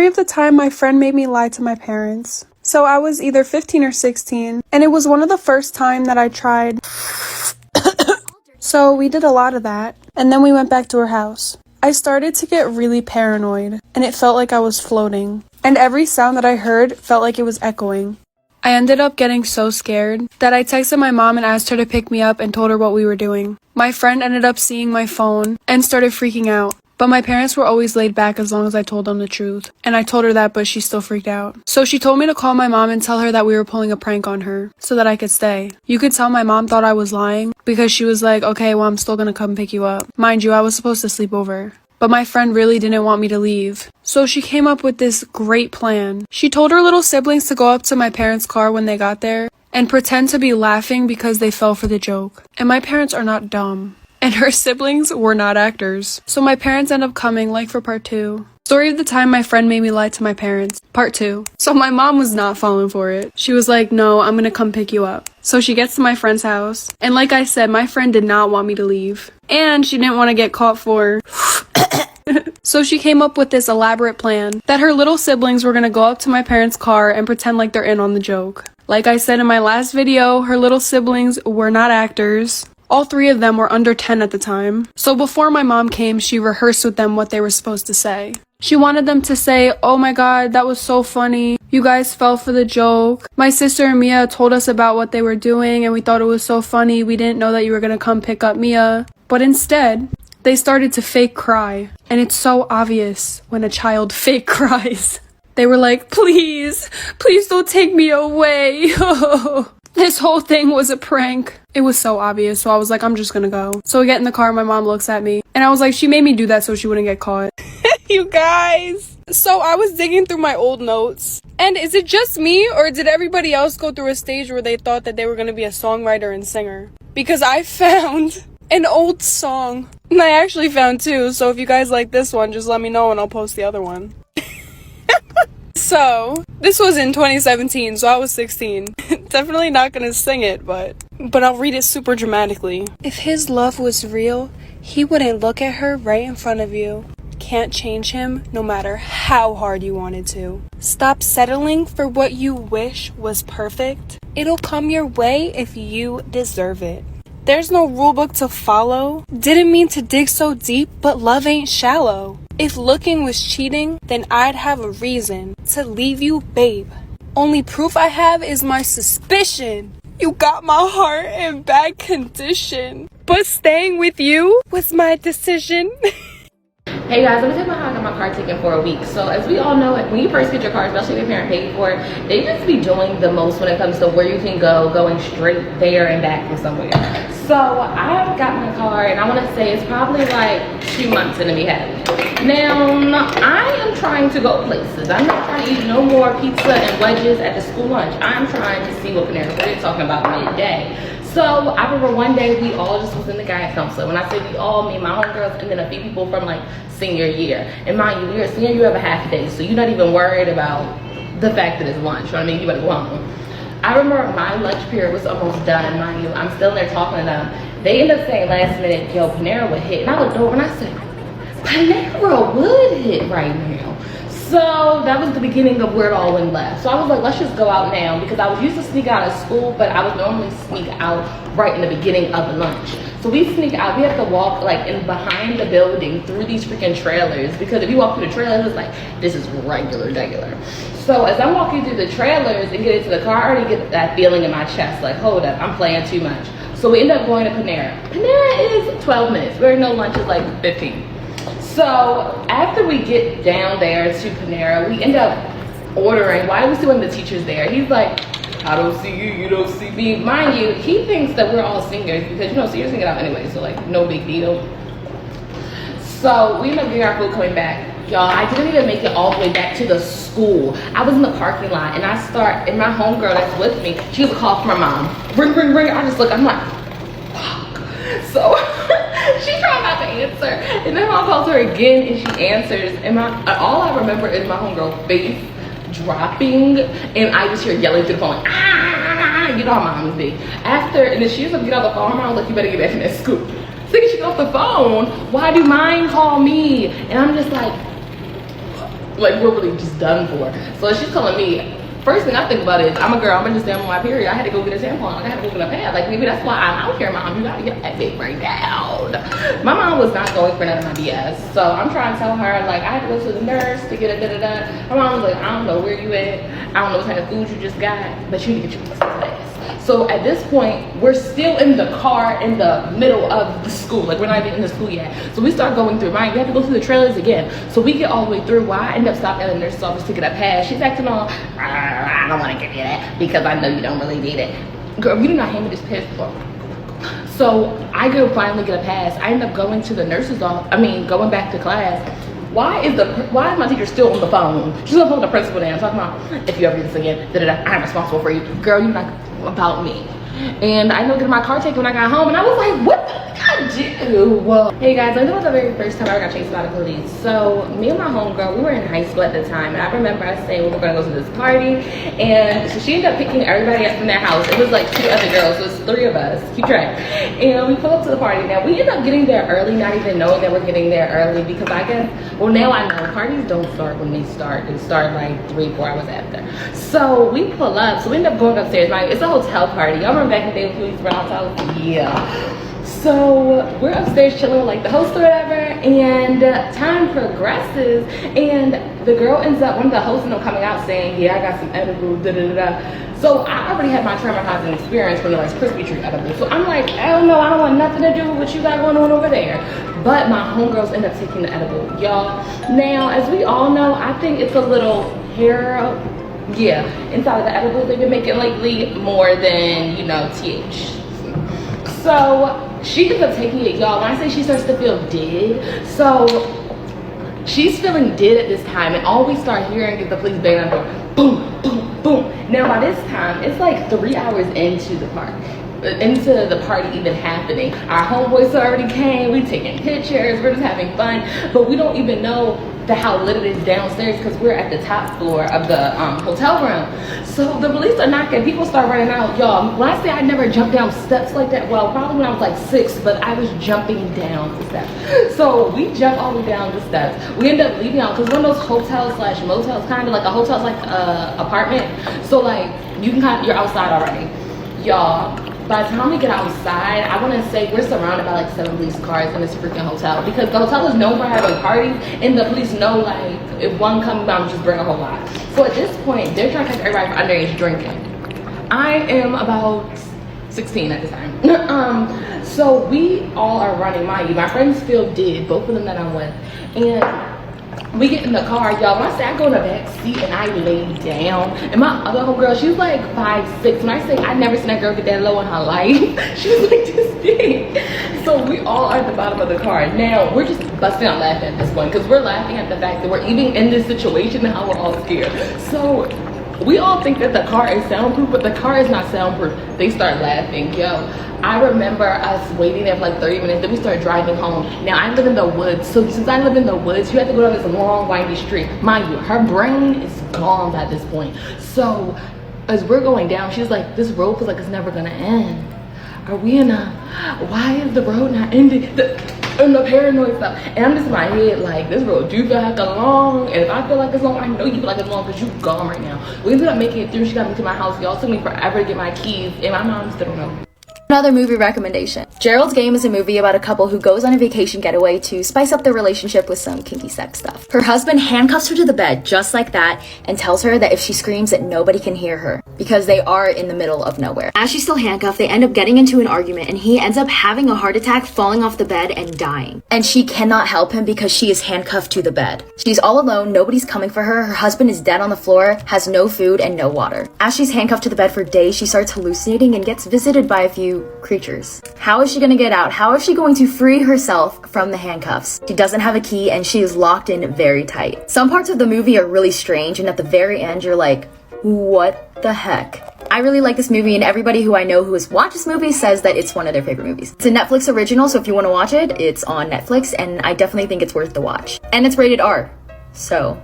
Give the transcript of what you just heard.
Story of the time my friend made me lie to my parents. So I was either 15 or 16, and it was one of the first time that I tried. So we did a lot of that, and then we went back to her house. I started to get really paranoid, and it felt like I was floating, and every sound that I heard felt like it was echoing. I ended up getting so scared that I texted my mom and asked her to pick me up and told her what we were doing. My friend ended up seeing my phone and started freaking out. But my parents were always laid back as long as I told them the truth. And I told her that, but she still freaked out. So she told me to call my mom and tell her that we were pulling a prank on her so that I could stay. You could tell my mom thought I was lying because she was like, okay, well, I'm still gonna come pick you up. Mind you, I was supposed to sleep over. But my friend really didn't want me to leave. So she came up with this great plan. She told her little siblings to go up to my parents' car when they got there and pretend to be laughing because they fell for the joke. And my parents are not dumb. And her siblings were not actors. So my parents end up coming, like, for part 2. Story of the time my friend made me lie to my parents, part 2. So my mom was not falling for it. She was like, no, I'm gonna come pick you up. So she gets to my friend's house. And like I said, my friend did not want me to leave. And she didn't want to get caught for... So she came up with this elaborate plan that her little siblings were gonna go up to my parents' car and pretend like they're in on the joke. Like I said in my last video, her little siblings were not actors. All 3 of them were under 10 at the time. So before my mom came, she rehearsed with them what they were supposed to say. She wanted them to say, oh my god, that was so funny. You guys fell for the joke. My sister and Mia told us about what they were doing and we thought it was so funny. We didn't know that you were gonna come pick up Mia. But instead, they started to fake cry. And it's so obvious when a child fake cries. They were like, please don't take me away. This whole thing was a prank. It was so obvious, so I was like, I'm just gonna go. So we get in the car, my mom looks at me, and I was like, she made me do that so she wouldn't get caught. You guys! So I was digging through my old notes, and is it just me, or did everybody else go through a stage where they thought that they were gonna be a songwriter and singer? Because I found an old song, and I actually found 2, so if you guys like this one, just let me know and I'll post the other one. So, this was in 2017, so I was 16. Definitely not gonna sing it, but I'll read it super dramatically. If his love was real, he wouldn't look at her right in front of you. Can't change him, no matter how hard you wanted to. Stop settling for what you wish was perfect. It'll come your way if you deserve it. There's no rulebook to follow. Didn't mean to dig so deep, but love ain't shallow. If looking was cheating, then I'd have a reason to leave you, babe. Only proof I have is my suspicion. You got my heart in bad condition, but staying with you was my decision. Hey guys, let me tell you about how I got my car taken for a week. So as we all know, when you first get your car, especially if your parent paid for it, they used to be doing the most when it comes to where you can go, going straight there and back from somewhere. So I got my car, and I want to say it's probably like 2 months into me having it. Now, I am trying to go places. I'm not trying to eat no more pizza and wedges at the school lunch. I'm trying to see what Panera Bread is talking about midday. So I remember one day we all just was in the guidance counselor. When I say we all, me and my homegirls, and then a few people from like senior year. And mind you, we are senior year of a half a day, so you're not even worried about the fact that it's lunch. You know what I mean? You better go home. I remember my lunch period was almost done, mind you. I'm still there talking to them. They ended up saying last minute, yo, Panera would hit. And I looked over and I said, Panera would hit right now. So that was the beginning of where it all went left. So I was like, let's just go out now, because I was used to sneak out of school, but I would normally sneak out right in the beginning of the lunch. So we sneak out, we have to walk like in behind the building through these freaking trailers, because if you walk through the trailers, it's like, this is regular. So as I'm walking through the trailers and get into the car, I already get that feeling in my chest, like, hold up, I'm playing too much. So we end up going to Panera. Panera is 12 minutes, where no lunch is like 15. So after we get down there to Panera, we end up ordering. Why do we see one of the teachers there? He's like, I don't see you, you don't see me. Mind you, he thinks that we're all seniors, because, you know, seniors can get out anyway, so like, no big deal. So we end up getting our food coming back. Y'all, I didn't even make it all the way back to the school. I was in the parking lot, and and my homegirl that's with me, she was a call from her mom. Ring, ring, ring. I just look, I'm like, fuck. So she tried not to answer, and then I called her again, and she answers, and all I remember is my homegirl face dropping, and I just hear yelling through the phone, ah, you know how moms be. And then she was like, get off the phone. I was like, you better get back in that school. So she get off the phone, why do mine call me? And I'm just like, Like, we're really just done for. So she's calling me. First thing I think about is, I'm a girl, I'm gonna just stay on my period. I had to go get a tampon. Like, I had to go get a pad. Like, maybe that's why I'm out here, mom. You gotta get that big right down. My mom was not going for none of my BS. So I'm trying to tell her, like, I had to go to the nurse to get a da-da-da. My mom was like, I don't know where you at. I don't know what kind of food you just got, but you need to get your pussy fast. So at this point, we're still in the car in the middle of the school. Like, we're not even in the school yet. So we start going through, right? We have to go through the trailers again. So we get all the way through. Why I end up stopping at the nurse's office to get a pass. She's acting all, I don't want to give you that because I know you don't really need it. Girl, you do not hand me this pass before. So I go finally get a pass. I end up going to the nurse's office. Going back to class. Why is my teacher still on the phone? She's on the phone with the principal now, talking about, if you ever do this again, I'm responsible for you. Girl, you're not about me. And I ended up getting my car taken when I got home, and I was like, what the I do? Hey guys, I know it was the very first time I ever got chased by the police. So me and my homegirl, we were in high school at the time, and I remember us saying we were gonna go to this party, and so she ended up picking everybody up from their house. It was like 2 other girls, so it was 3 of us, keep track. And we pull up to the party. Now we ended up getting there early, not even knowing that we're getting there early, because I guess, well, now I know parties don't start when they start. They start like 3-4 hours after. So we pull up, so we end up going upstairs. It's a hotel party. Y'all remember back in the day when police were outside? Yeah. So we're upstairs chilling with like the host or whatever, and time progresses, and the girl ends up, one of the hosts ends up coming out saying, yeah, I got some edibles, da da da. So I already had my traumatizing experience from the Rice Krispie treat edible. So I'm like, I don't know, I don't want nothing to do with what you got going on over there. But my homegirls end up taking the edible, y'all. Now, as we all know, I think it's a little hair, yeah, inside of the edibles they've been making lately more than, you know, TH. So she ends up taking it, y'all. When I say she starts to feel dead, so she's feeling dead at this time, and all we start hearing is the police banging on the door, boom, boom, boom. Now by this time, it's like 3 hours into the party even happening. Our homeboys already came, we taking pictures, we're just having fun, but we don't even know how lit it is downstairs because we're at the top floor of the hotel room. So the police are knocking, people start running out. Y'all, when I say I never jumped down steps like that, well, probably when I was like 6, but I was jumping down the steps. So we jump all the way down the steps. We end up leaving out, because one of those hotels slash motels, kind of like a hotel's like apartment. So like, you can you're outside already. Y'all, by the time we get outside, I want to say we're surrounded by like 7 police cars in this freaking hotel, because the hotel is known for having parties, and the police know like if one comes down, just bring a whole lot. So at this point, they're trying to catch everybody for underage drinking. I am about 16 at the time. So we all are running. My friends feel dead, both of them that I'm with, and we get in the car, y'all. When I say I go in the back seat and I lay down, and my other homegirl, she's like 5'6". When I say I never seen that girl get that low in her life, she was like this big. So we all are at the bottom of the car. Now we're just busting out laughing at this point, because we're laughing at the fact that we're even in this situation and how we're all scared. So we all think that the car is soundproof, but the car is not soundproof. They start laughing, yo. I remember us waiting there for like 30 minutes, then we started driving home. Now I live in the woods, so since I live in the woods, you have to go down this long, windy street. Mind you, her brain is gone by this point. So as we're going down, she's like, this road feels like it's never gonna end. Are we in a, why is the road not ending? And the paranoid stuff. And I'm just in my head like, this road do feel like it's long, and if I feel like it's long, I know you feel like it's long because you gone right now. We ended up making it through. She got me to my house. Y'all took me forever to get my keys, and my mom still don't know. Another movie recommendation. Gerald's Game is a movie about a couple who goes on a vacation getaway to spice up their relationship with some kinky sex stuff. Her husband handcuffs her to the bed just like that and tells her that if she screams that nobody can hear her, because they are in the middle of nowhere. As she's still handcuffed, they end up getting into an argument, and he ends up having a heart attack, falling off the bed and dying. And she cannot help him because she is handcuffed to the bed. She's all alone, nobody's coming for her, her husband is dead on the floor, has no food and no water. As she's handcuffed to the bed for days, she starts hallucinating and gets visited by a few creatures. How is she gonna get out? How is she going to free herself from the handcuffs? She doesn't have a key, and she is locked in very tight. Some parts of the movie are really strange, and at the very end you're like, what the heck? I really like this movie, and everybody who I know who has watched this movie says that it's one of their favorite movies. It's a Netflix original, so if you want to watch it, it's on Netflix, and I definitely think it's worth the watch. And it's rated R, so